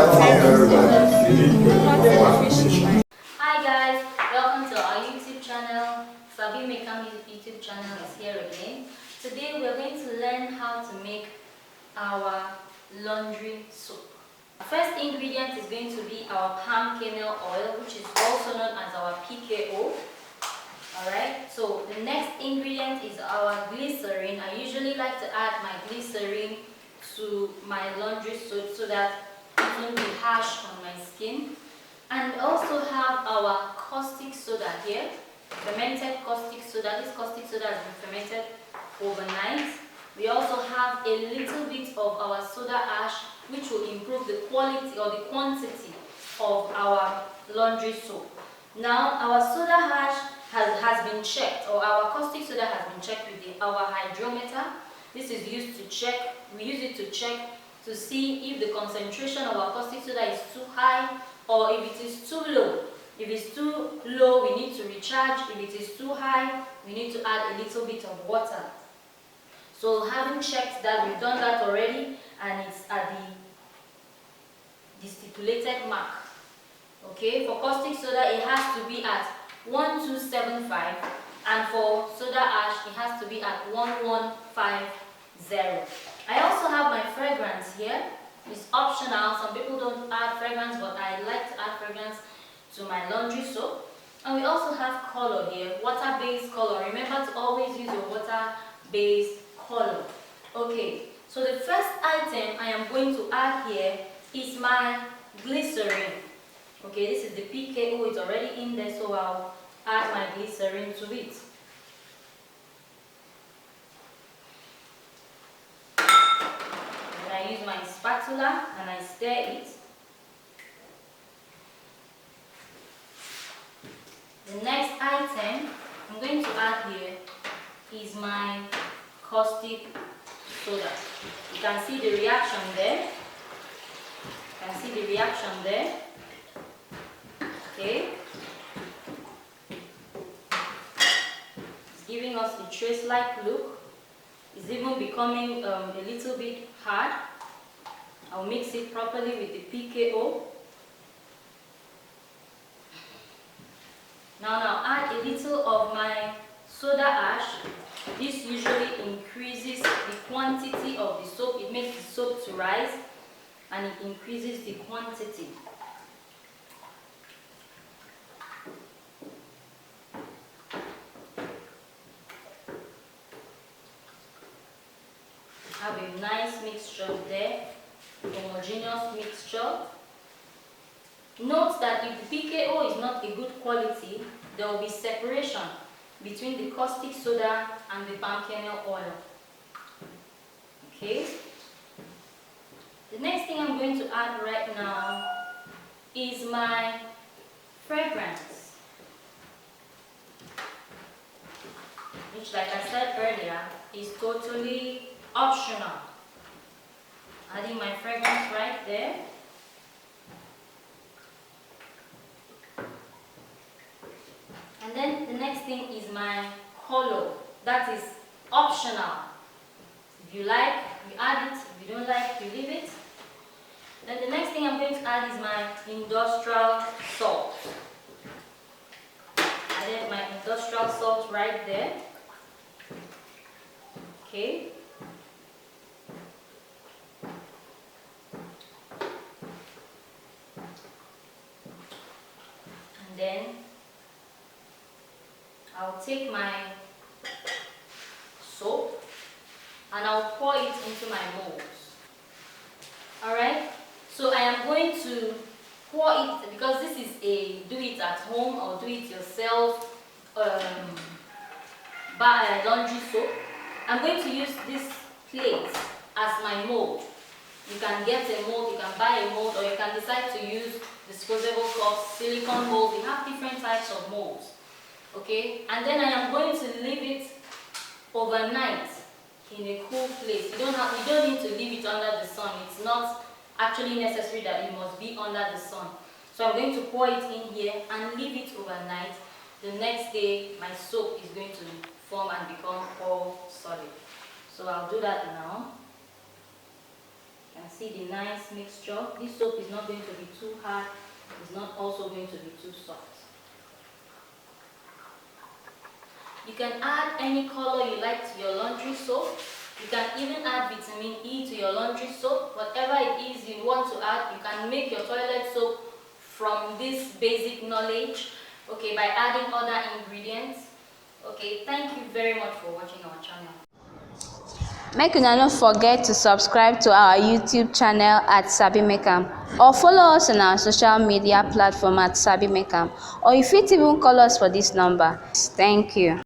Hi guys, welcome to our YouTube channel. SabiMakeAm YouTube channel is here again. Today we are going to learn how to make our laundry soap. First ingredient is going to be our palm kernel oil, which is also known as our PKO. Alright, so the next ingredient is our glycerin. I usually like to add my glycerin to my laundry soap so that it won't be harsh on my skin. And we also have our caustic soda here, fermented caustic soda. This caustic soda has been fermented overnight. We also have a little bit of our soda ash, which will improve the quality or the quantity of our laundry soap. Now, our soda ash has been checked, or our caustic soda has been checked with our hydrometer. This is used to check, we use it to check to see if the concentration of our caustic soda is too high or if it is too low. If it's too low, we need to recharge. If it is too high, we need to add a little bit of water. So having checked that, we've done that already, and it's at the stipulated mark. Okay, for caustic soda, it has to be at 1275, and for soda ash, it has to be at 1150. I also have my fragrance here. It's optional. Some people don't add fragrance, but I like to add fragrance to my laundry soap. And we also have color here, water-based color. Remember to always use your water-based color. Okay, so the first item I am going to add here is my glycerin. Okay, this is the PKO. It's already in there, so I'll add my glycerin to it. I use my spatula and I stir it. The next item I'm going to add here is my caustic soda. You can see the reaction there. Okay. It's giving us a trace-like look. It's even becoming a little bit hard. I'll mix it properly with the PKO. Now I'll add a little of my soda ash. This usually increases the quantity of the soap. It makes the soap to rise and it increases the quantity. Have a nice mixture there, homogeneous mixture. Note that if the PKO is not a good quality, there will be separation between the caustic soda and the palm kernel oil. Okay. The next thing I'm going to add right now is my fragrance, which, like I said earlier, is totally optional. Adding my fragrance right there. And then the next thing is my color. That is optional. If you like, you add it. If you don't like, you leave it. Then the next thing I'm going to add is my industrial salt. Added my industrial salt right there. Okay. And then I'll take my soap and I'll pour it into my molds. Alright, so I am going to pour it, because this is a do it at home or do it yourself laundry soap. I'm going to use this plate as my mold. You can get a mold, you can buy a mold, or you can decide to use disposable cups, silicone molds. We have different types of molds. Okay, and then I am going to leave it overnight in a cool place. You don't need to leave it under the sun. It's not actually necessary that it must be under the sun. So I'm going to pour it in here and leave it overnight. The next day, my soap is going to form and become all solid. So I'll do that now. You can see the nice mixture. This soap is not going to be too hard. It's not also going to be too soft. You can add any color you like to your laundry soap. You can even add vitamin E to your laundry soap. Whatever it is you want to add, you can make your toilet soap from this basic knowledge, okay, by adding other ingredients. Okay, thank you very much for watching our channel. Make una no forget to subscribe to our YouTube channel at SabiMakeAm, or follow us on our social media platform at SabiMakeAm, or you fit even call us for this number. Thank you.